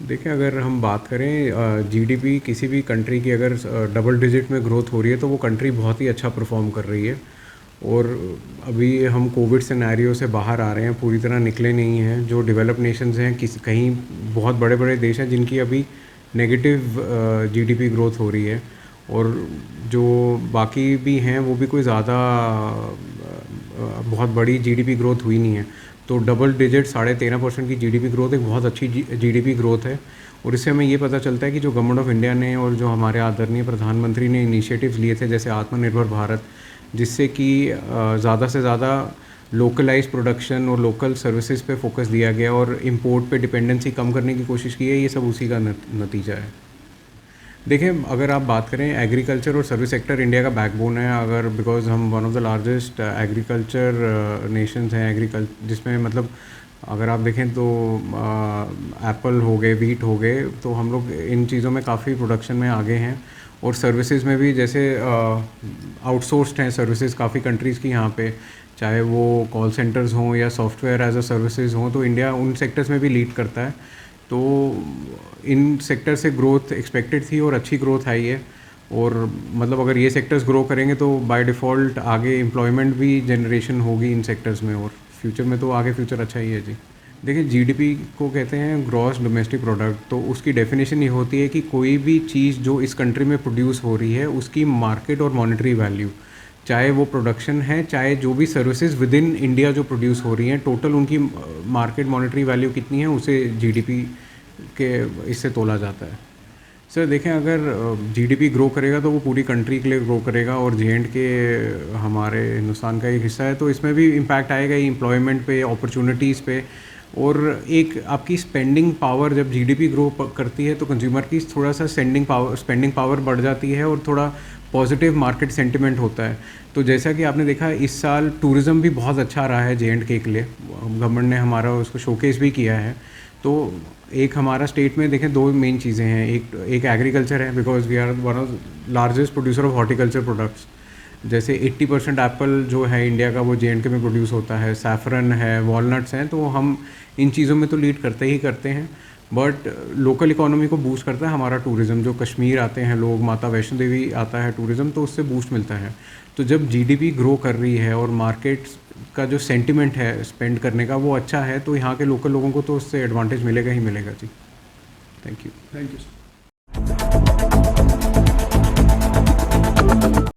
देखिए, अगर हम बात करें जीडीपी किसी भी कंट्री की, अगर डबल डिजिट में ग्रोथ हो रही है तो वो कंट्री बहुत ही अच्छा परफॉर्म कर रही है। और अभी हम कोविड सिनेरियो से बाहर आ रहे हैं, पूरी तरह निकले नहीं हैं। जो डेवलप नेशंस हैं, कहीं बहुत बड़े बड़े देश हैं जिनकी अभी नेगेटिव जीडीपी ग्रोथ हो रही है, और जो बाकी भी हैं वो भी कोई ज़्यादा बहुत बड़ी जीडीपी ग्रोथ हुई नहीं है। तो डबल डिजिट 13.5% की जीडीपी ग्रोथ एक बहुत अच्छी जीडीपी ग्रोथ है। और इससे हमें ये पता चलता है कि जो गवर्नमेंट ऑफ इंडिया ने और जो हमारे आदरणीय प्रधानमंत्री ने इनिशिएटिव्स लिए थे, जैसे आत्मनिर्भर भारत, जिससे कि ज़्यादा से ज़्यादा लोकलाइज प्रोडक्शन और लोकल सर्विसेज पे फोकस दिया गया और इंपोर्ट पे डिपेंडेंसी कम करने की कोशिश की है, ये सब उसी का नतीजा है। देखिए, अगर आप बात करें, एग्रीकल्चर और सर्विस सेक्टर इंडिया का बैकबोन है। अगर बिकॉज हम one of the largest agriculture Nations हैं, जिसमें मतलब अगर आप देखें तो एप्पल हो गए, वीट हो गए, तो हम लोग इन चीज़ों में काफ़ी प्रोडक्शन में आगे हैं। और सर्विसेज में भी जैसे आउटसोर्स्ड हैं सर्विसेज काफ़ी कंट्रीज़ की यहाँ पे, चाहे वो कॉल सेंटर्स हों या सॉफ्टवेयर एज अ सर्विसेज हों, तो इंडिया उन सेक्टर्स में भी लीड करता है। तो इन सेक्टर से ग्रोथ एक्सपेक्टेड थी और अच्छी ग्रोथ आई है। और मतलब अगर ये सेक्टर्स ग्रो करेंगे तो बाय डिफ़ॉल्ट आगे एम्प्लॉयमेंट भी जनरेशन होगी इन सेक्टर्स में, और फ्यूचर में तो आगे फ्यूचर अच्छा ही है जी। देखिए, जीडीपी को कहते हैं ग्रॉस डोमेस्टिक प्रोडक्ट। तो उसकी डेफिनेशन ये होती है कि कोई भी चीज़ जो इस कंट्री में प्रोड्यूस हो रही है उसकी मार्केट और मॉनेटरी वैल्यू, चाहे वो प्रोडक्शन है, चाहे जो भी सर्विसेज विद इन इंडिया जो प्रोड्यूस हो रही हैं, टोटल उनकी मार्केट मॉनेटरी वैल्यू कितनी है, उसे जीडीपी के इससे तोला जाता है। सर देखें, अगर जीडीपी ग्रो करेगा तो वो पूरी कंट्री के लिए ग्रो करेगा, और जे&के हमारे हिंदुस्तान का एक हिस्सा है, तो इसमें भी इम्पैक्ट आएगा ही एम्प्लॉयमेंट पे, अपॉर्चुनिटीज़ पे। और एक आपकी स्पेंडिंग पावर, जब जीडीपी ग्रो करती है तो कंज्यूमर की थोड़ा सा स्पेंडिंग पावर बढ़ जाती है, और थोड़ा पॉजिटिव मार्केट सेंटिमेंट होता है। तो जैसा कि आपने देखा, इस साल टूरिज़्म भी बहुत अच्छा रहा है जे&के के लिए। गवर्नमेंट ने हमारा उसको शोकेस भी किया है। तो एक हमारा स्टेट में देखें, दो मेन चीज़ें हैं। एक एग्रीकल्चर है, because we are one of largest producer of horticulture products. जैसे 80% एप्पल जो है इंडिया का, वो जे&के में प्रोड्यूस होता है। सैफरन है, वॉलनट्स हैं, तो हम इन चीज़ों में तो लीड करते ही करते हैं। बट लोकल इकोनॉमी को बूस्ट करता है हमारा टूरिज़्म। जो कश्मीर आते हैं लोग, माता वैष्णो देवी आता है टूरिज़्म, तो उससे बूस्ट मिलता है। तो जब जीडीपी ग्रो कर रही है और मार्केट का जो सेंटिमेंट है स्पेंड करने का वो अच्छा है, तो यहाँ के लोकल लोगों को तो उससे एडवांटेज मिलेगा ही मिलेगा जी। Thank you.